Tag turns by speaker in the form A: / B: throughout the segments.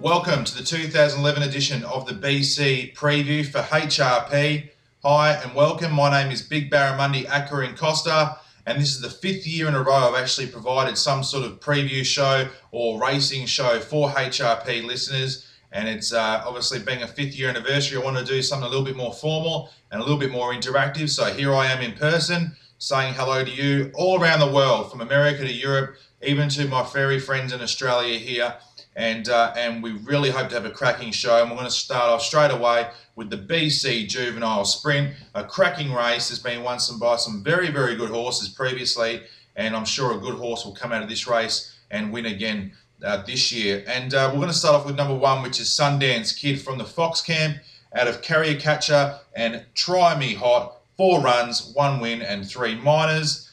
A: Welcome to the 2011 edition of the BC Preview for HRP. Hi and welcome. My name is Big Barramundi Akira Costa, and this is the 5th year in a row I've actually provided some sort of preview show or racing show for HRP listeners. And it's obviously being a 5th year anniversary, I want to do something a little bit more formal and a little bit more interactive. So here I am in person saying hello to you all around the world, from America to Europe, even to my fairy friends in Australia here. And we really hope to have a cracking show, and we're going to start off straight away with the BC Juvenile Sprint, a cracking race. Has been won by some very, very good horses previously, and I'm sure a good horse will come out of this race and win again this year. And we're going to start off with number 1, which is Sundance Kid from the Fox Camp out of Carrier Catcher and Try Me Hot. 4 runs, 1 win and 3 minors.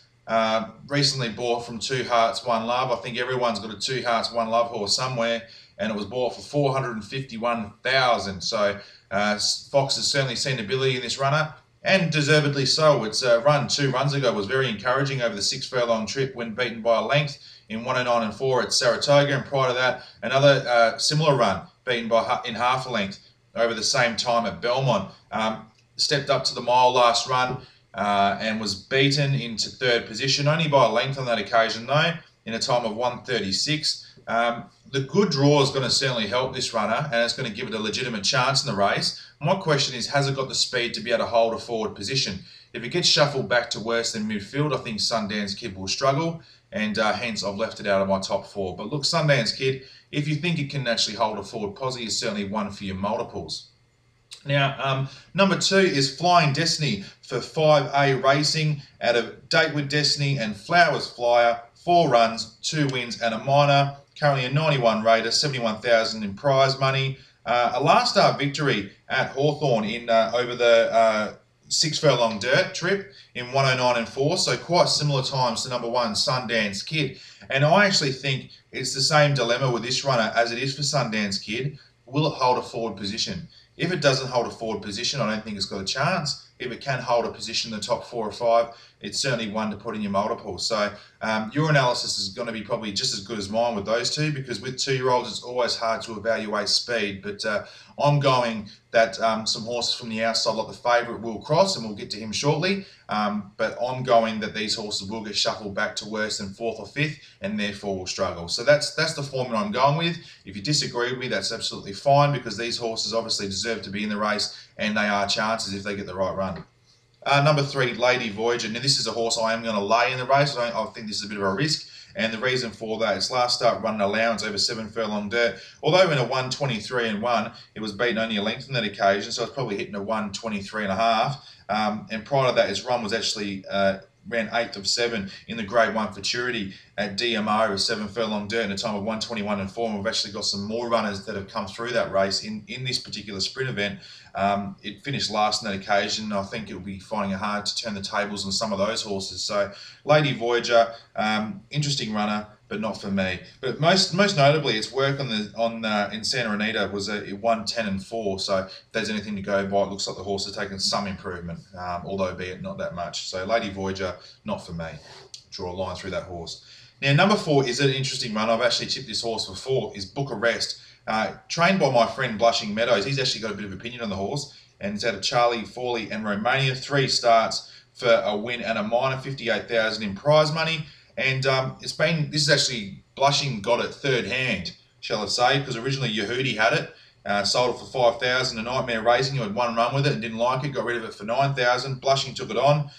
A: Recently bought from Two Hearts One Love. I think everyone's got a Two Hearts One Love horse somewhere, and it was bought for $451,000. So Fox has certainly seen ability in this runner, and deservedly so. Its run 2 runs ago was very encouraging over the 6 furlong trip when beaten by a length in 109 and 4 at Saratoga, and prior to that another similar run beaten by in half a length over the same time at Belmont. Stepped up to the mile last run. And was beaten into 3rd position, only by a length on that occasion though, in a time of 1:36. The good draw is going to certainly help this runner, and it's going to give it a legitimate chance in the race. My question is, has it got the speed to be able to hold a forward position? If it gets shuffled back to worse than midfield, I think Sundance Kid will struggle, and hence I've left it out of my top 4. But look, Sundance Kid, if you think it can actually hold a forward posse, is certainly one for your multiples. Now, number 2 is Flying Destiny for 5A Racing out of Date with Destiny and Flowers Flyer. 4 runs, 2 wins and a minor. Currently a 91 rater, 71,000 in prize money. A last start victory at Hawthorn in over the 6 furlong dirt trip in 109 and 4. So quite similar times to number 1, Sundance Kid. And I actually think it's the same dilemma with this runner as it is for Sundance Kid. Will it hold a forward position? If it doesn't hold a forward position, I don't think it's got a chance. If it can hold a position in the top 4 or 5, it's certainly one to put in your multiple. So your analysis is going to be probably just as good as mine with those two, because with 2-year-olds it's always hard to evaluate speed. But I'm going that some horses from the outside, like the favourite, will cross, and we'll get to him shortly. But I'm going that these horses will get shuffled back to worse than 4th or 5th, and therefore will struggle. So that's the formula I'm going with. If you disagree with me, that's absolutely fine, because these horses obviously deserve to be in the race, and they are chances if they get the right run. Number 3, Lady Voyager. Now, this is a horse I am going to lay in the race. I think this is a bit of a risk, and the reason for that is last start run an allowance over 7 furlong dirt. Although in a 1:23 and 1, it was beaten only a length on that occasion, so it's probably hitting a 1:23 and a half. And prior to that, his run was actually ran 8th of 7 in the Grade 1 Futurity at DMO of 7 furlong dirt in a time of 1:21 and 4. And we've actually got some more runners that have come through that race in this particular sprint event. It finished last on that occasion. I think it'll be finding it hard to turn the tables on some of those horses. So Lady Voyager, interesting runner, but not for me. But most notably, its work in Santa Anita was a 1:10 and 4. So if there's anything to go by, it looks like the horse has taken some improvement, although be it not that much. So Lady Voyager, not for me. Draw a line through that horse. Now, number 4 is an interesting run. I've actually tipped this horse before, is Bucharest. Trained by my friend Blushing Meadows. He's actually got a bit of opinion on the horse, and it's out of Charlie, Fawley and Romania. 3 starts for a win and a minor, 58,000 in prize money. And this is actually, Blushing got it third hand, shall I say, because originally Yehudi had it, sold it for 5,000. A Nightmare Racing, who had 1 run with it and didn't like it, got rid of it for 9,000. Blushing took it on,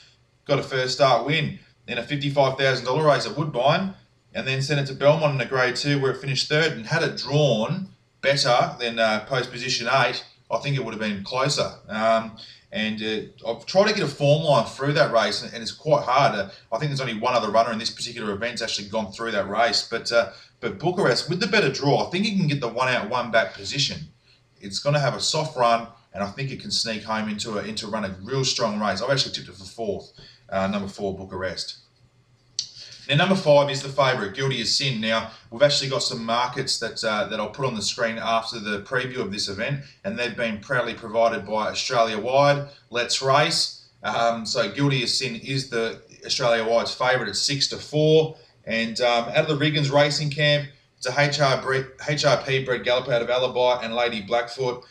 A: got a first start win, then a $55,000 race at Woodbine, and then sent it to Belmont in a Grade 2 where it finished 3rd. And had it drawn better than post position 8, I think it would have been closer. I've tried to get a form line through that race, and it's quite hard. I think there's only one other runner in this particular event that's actually gone through that race. But Bucharest, with the better draw, I think he can get the 1 out, 1 back position. it's going to have a soft run, and I think it can sneak home into run a real strong race. I've actually tipped it for fourth, number 4, Bucharest. Now, number 5 is the favourite, Guilty as Sin. Now, we've actually got some markets that I'll put on the screen after the preview of this event, and they've been proudly provided by Australia-wide. Let's Race. So Guilty as Sin is the Australia-wide's favourite at 6-4. And out of the Riggins Racing Camp, it's a HRP bred galloper out of Alibi and Lady Blackfoot.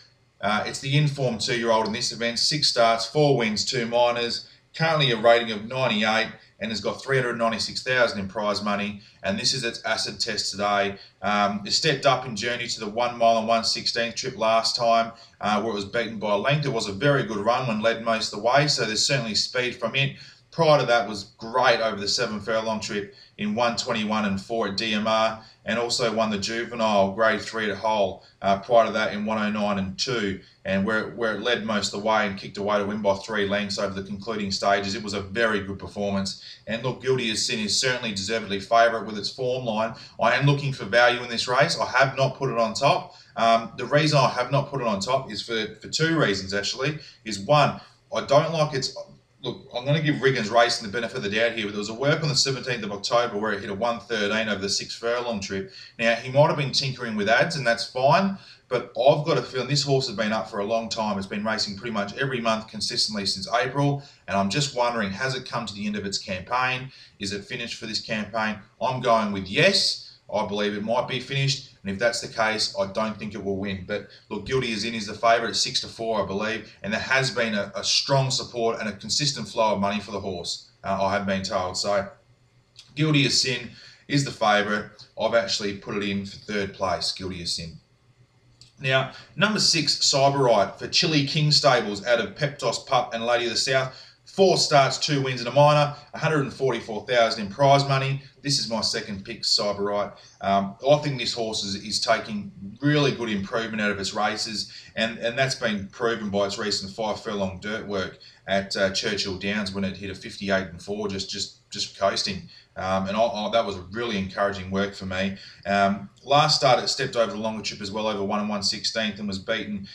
A: It's the informed 2-year-old in this event. 6 starts, 4 wins, 2 minors. Currently a rating of 98. And has got $396,000 in prize money, and this is its acid test today. It stepped up in journey to the 1 mile and 1/16th trip last time, where it was beaten by a length. It was a very good run when led most of the way, so there's certainly speed from it. Prior to that was great over the 7 furlong trip in 1:21 and 4 at DMR, and also won the Juvenile Grade 3 at Hull. Prior to that in 1:09 and 2, and where it led most of the way and kicked away to win by 3 lengths over the concluding stages. It was a very good performance. And look, Guilty as Sin is certainly deservedly favourite with its form line. I am looking for value in this race. I have not put it on top. The reason I have not put it on top is for 2 reasons, actually. Is one, I don't like its... Look, I'm going to give Riggins Racing the benefit of the doubt here, but there was a work on the 17th of October where it hit a 1:13 over the 6 furlong trip. Now, he might have been tinkering with ads, and that's fine, but I've got a feeling this horse has been up for a long time. It's been racing pretty much every month consistently since April, and I'm just wondering, has it come to the end of its campaign? Is it finished for this campaign? I'm going with yes. I believe it might be finished, and if that's the case, I don't think it will win. But look, Guilty as In is the favourite at 6-4, I believe, and there has been a strong support and a consistent flow of money for the horse, I have been told. So Guilty as Sin is the favourite. I've actually put it in for 3rd place, Guilty as Sin. Now, number 6, Cyberite for Chili King Stables out of Peptos Pup and Lady of the South. 4 starts, 2 wins and a minor, $144,000 in prize money. This is my second pick, Cyberite. I think this horse is taking really good improvement out of its races, and that's been proven by its recent 5 furlong dirt work at Churchill Downs when it hit a 58 and 4, just coasting. And that was a really encouraging work for me. Last start, it stepped over the longer trip as well, over 1 1/16th, and was beaten.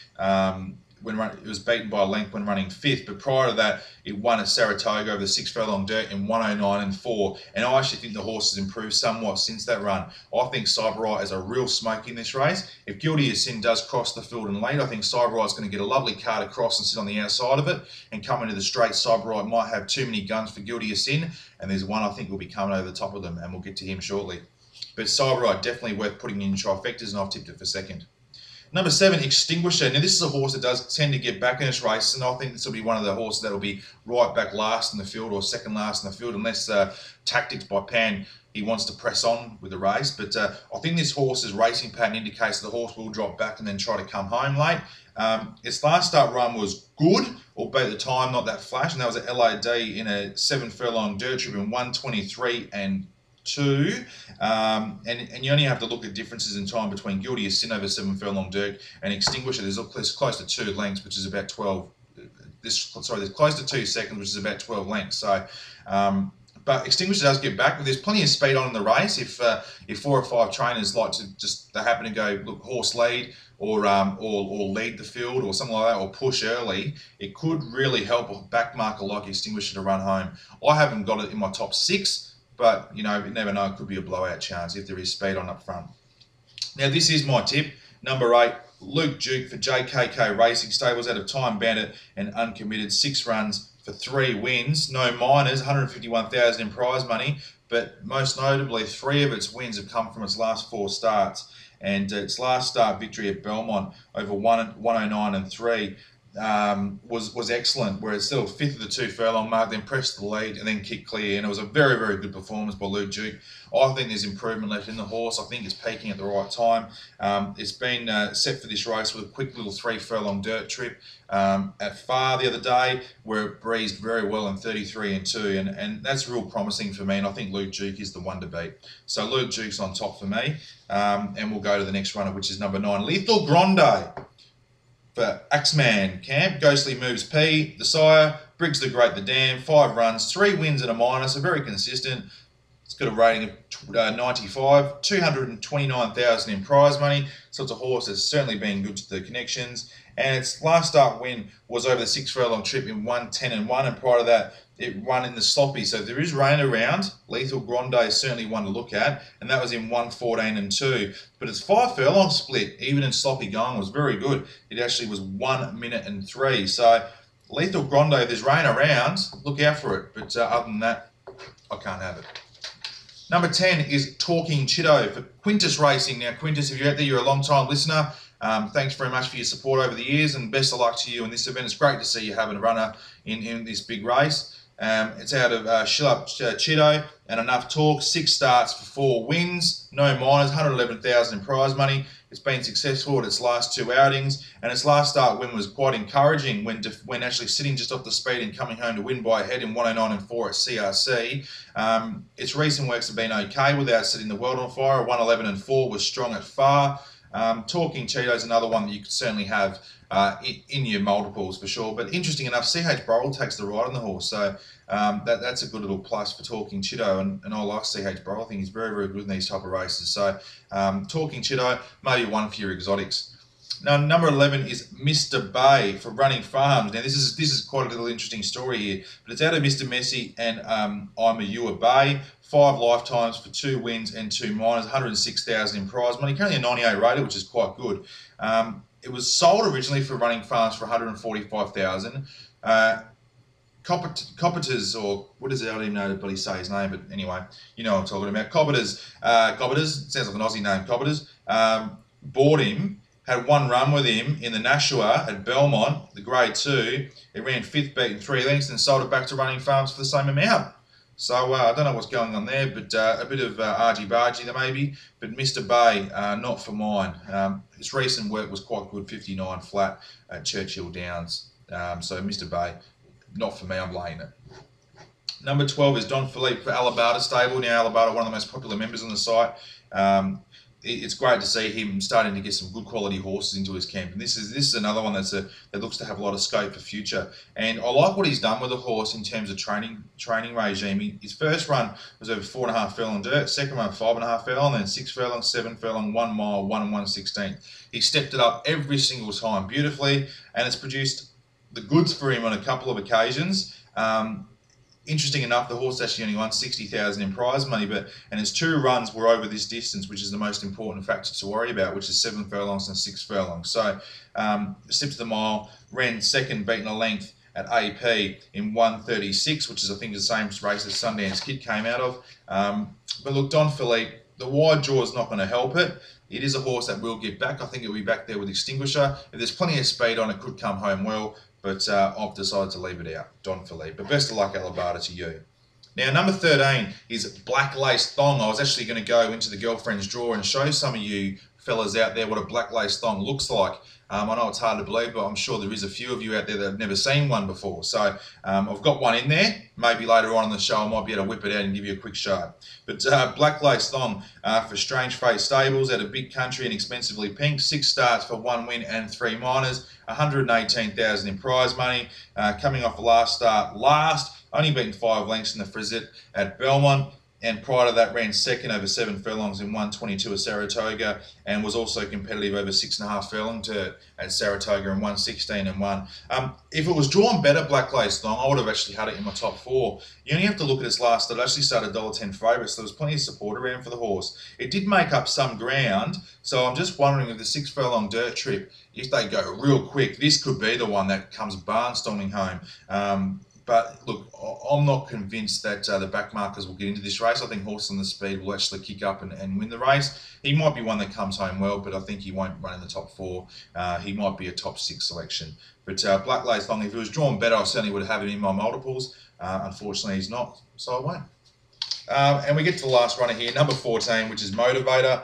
A: It was beaten by a length when running 5th, but prior to that, it won at Saratoga over the 6 furlong dirt in 1:09 and 4. And I actually think the horse has improved somewhat since that run. I think Cyberite is a real smoke in this race. If Guilty as Sin does cross the field and late, I think Cyberite's going to get a lovely card across and sit on the outside of it. And come into the straight, Cyberite might have too many guns for Guilty as Sin, and there's one I think will be coming over the top of them, and we'll get to him shortly. But Cyberite definitely worth putting in trifectas, and I've tipped it for 2nd. Number 7, Extinguisher. Now, this is a horse that does tend to get back in its race, and I think this will be one of the horses that will be right back last in the field or second last in the field, unless tactics by Pan, he wants to press on with the race. But I think this horse's racing pattern indicates the horse will drop back and then try to come home late. Its last start run was good, albeit at the time not that flash, and that was at LAD in a 7 furlong dirt trip in 1:23 and 2, and you only have to look at differences in time between Guilty as Sin over 7 furlong dirt and Extinguisher. There's close to 2 lengths, which is about 12. There's close to 2 seconds, which is about 12 lengths. So, but Extinguisher does get back. There's plenty of speed on in the race. If 4 or 5 trainers like to they happen to go look horse lead or lead the field or something like that, or push early, it could really help a back marker like Extinguisher to run home. I haven't got it in my top 6. But, you never know, it could be a blowout chance if there is speed on up front. Now, this is my tip. Number 8, Luke Duke for JKK Racing Stables out of Time Bandit and Uncommitted. 6 runs for 3 wins. No minors, $151,000 in prize money. But most notably, 3 of its wins have come from its last 4 starts. And its last start victory at Belmont over 1:09 and 3. Was excellent, where it's still 5th of the 2 furlong mark, then pressed the lead and then kicked clear, and it was a very, very good performance by Luke Duke. I think there's improvement left in the horse. I think it's peaking at the right time. It's been set for this race with a quick little 3 furlong dirt trip at Far the other day, where it breezed very well in 33 and 2, and that's real promising for me, and I think Luke Duke is the one to beat. So Luke Duke's on top for me, and we'll go to the next runner, which is number 9, Lethal Grande. For Axeman Camp, Ghostly Moves P, the sire, Briggs the Great the Dam, 5 runs, 3 wins and a minor, so very consistent. It's got a rating of 95, 229,000 in prize money. So it's a horse that's certainly been good to the connections. And its last start win was over the 6 furlong trip in 1:10-1, and prior to that, it won in the sloppy. So if there is rain around, Lethal Grande is certainly one to look at, and that was in 1:14-2. But its 5 furlong split, even in sloppy going, was very good. It actually was 1 minute and 3. So Lethal Grande, if there's rain around, look out for it. But other than that, I can't have it. Number 10 is Talking Chitto for Quintus Racing. Now, Quintus, if you're out there, you're a long-time listener. Thanks very much for your support over the years, and best of luck to you in this event. It's great to see you having a runner in this big race. It's out of Shillup Chitto and enough talk. 6 starts for 4 wins, no minors, 111,000 in prize money. It's been successful at its last 2 outings, and its last start win was quite encouraging when actually sitting just off the speed and coming home to win by a head in 109-4 at CRC. Its recent works have been okay without setting the world on fire. 111-4 was strong at far. Talking Cheeto is another one that you could certainly have in your multiples for sure. But interesting enough, CH Burrell takes the ride on the horse, so that's a good little plus for Talking Chitto, and I like CH Burrell. I think he's very, very good in these type of races. So Talking Chitto, maybe one for your exotics. Now, number 11 is Mr. Bay for Running Farms. Now, this is quite a little interesting story here, but it's out of Mr. Messi and I'm a Ewer Bay. 5 lifetimes for 2 wins and 2 minors, 106,000 in prize money. Currently a 98 rated, which is quite good. It was sold originally for Running Farms for 145,000. Coppitas, or what is it? I don't even know how to say his name, but anyway, you know what I'm talking about. Coppitas, sounds like an Aussie name, Coppitas, bought him. Had 1 run with him in the Nashua at Belmont, the Grade 2. It ran 5th beat in 3 lengths and sold it back to Running Farms for the same amount. So I don't know what's going on there, but a bit of argy-bargy there maybe. But Mr. Bay, not for mine. His recent work was quite good, 59 flat at Churchill Downs. So Mr. Bay, not for me, I'm laying it. Number 12 is Don Philippe for Alabata Stable. Now Alabata, one of the most popular members on the site. It's great to see him starting to get some good quality horses into his camp, and this is another one that looks to have a lot of scope for future. And I like what he's done with the horse in terms of training regime. His first run was over 4.5 furlong dirt, second run 5.5 furlong, then 6 furlong, 7 furlong, 1 mile, 1 and 1/16. He stepped it up every single time beautifully, and it's produced the goods for him on a couple of occasions. Interesting enough, the horse actually only won 60,000 in prize money, and his 2 runs were over this distance, which is the most important factor to worry about, which is 7 furlongs and 6 furlongs. So, stepped to the mile, ran second, beaten a length at AP in 1:36, which is I think the same race as Sundance Kid came out of. But look, Don Philippe, the wide jaw is not going to help it. It is a horse that will get back. I think it'll be back there with Extinguisher. If there's plenty of speed on it, could come home well. But I've decided to leave it out, Don Philippe. But best of luck, Alabata, to you. Now, number 13 is Black Lace Thong. I was actually going to go into the girlfriend's drawer and show some of you fellas out there what a Black Lace Thong looks like. I know it's hard to believe, but I'm sure there is a few of you out there that have never seen one before. So I've got one in there. Maybe later on in the show I might be able to whip it out and give you a quick show. But Black Lace Thong for Strange Fate Stables out of Big Country and Expensively Pink. 6 starts for 1 win and 3 minors. 118,000 in prize money. Coming off the last start only beaten 5 lengths in the Frizette at Belmont. And prior to that, ran second over 7 furlongs in 1:22 at Saratoga, and was also competitive over 6.5 furlong at Saratoga in 1:16-1. If it was drawn better, Black Lace Thong, I would have actually had it in my top 4. You only have to look at its last start. It actually started $1.10 favourite, so there was plenty of support around for the horse. It did make up some ground, so I'm just wondering if the 6 furlong dirt trip, if they go real quick, this could be the one that comes barnstorming home. But look, I'm not convinced that the back markers will get into this race. I think Horse on the Speed will actually kick up and win the race. He might be one that comes home well, but I think he won't run in the top 4. He might be a top 6 selection. But Black Lace Thong, if it was drawn better, I certainly would have him in my multiples. Unfortunately, he's not, so I won't. And we get to the last runner here, number 14, which is Motivator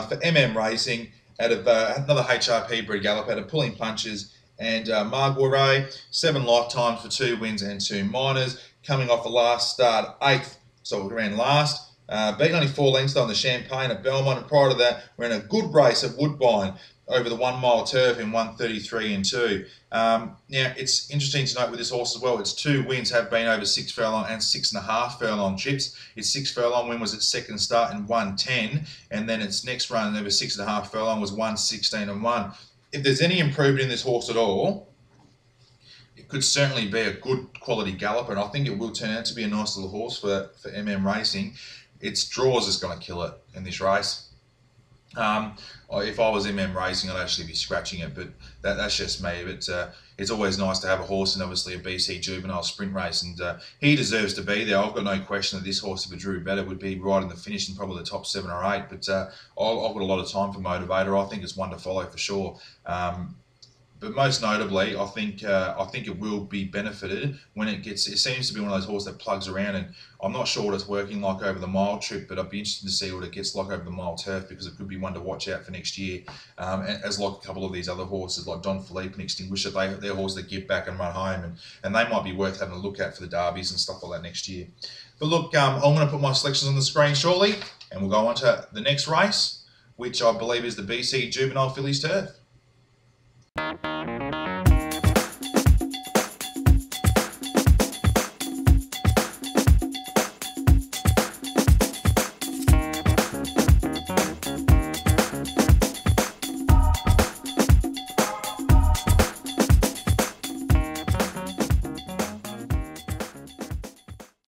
A: for MM Racing out of another HRP bred gallop out of Pulling Punches and Marguerite. 7 lifetimes for 2 wins and 2 minors. Coming off the last start, 8th, so it ran last. Beaten only 4 lengths on the Champagne at Belmont, and prior to that, ran a good race at Woodbine. over the 1 mile turf in 1:33 and 2. Now, it's interesting to note with this horse as well, its 2 wins have been over 6 furlong and 6.5 furlong trips. Its 6 furlong win was its second start in 1:10, and then its next run over 6.5 furlong was 1:16 and 1. If there's any improvement in this horse at all, it could certainly be a good quality galloper, and I think it will turn out to be a nice little horse for Racing. Its draws is going to kill it in this race. If I was Racing, I'd actually be scratching it, but that's just me. But it's always nice to have a horse in obviously a BC Juvenile Sprint race, and he deserves to be there. I've got no question that this horse, if it drew better, would be right in the finish in probably the top 7 or 8. But I've got a lot of time for Motivator. I think it's one to follow for sure. But most notably, I think it will be benefited when it gets. It seems to be one of those horses that plugs around, and I'm not sure what it's working like over the mile trip, but I'd be interested to see what it gets like over the mile turf, because it could be one to watch out for next year. As like a couple of these other horses, like Don Philippe and Extinguisher, they're horses that give back and run home, and they might be worth having a look at for the derbies and stuff like that next year. But look, I'm going to put my selections on the screen shortly, and we'll go on to the next race, which I believe is the BC Juvenile Fillies Turf.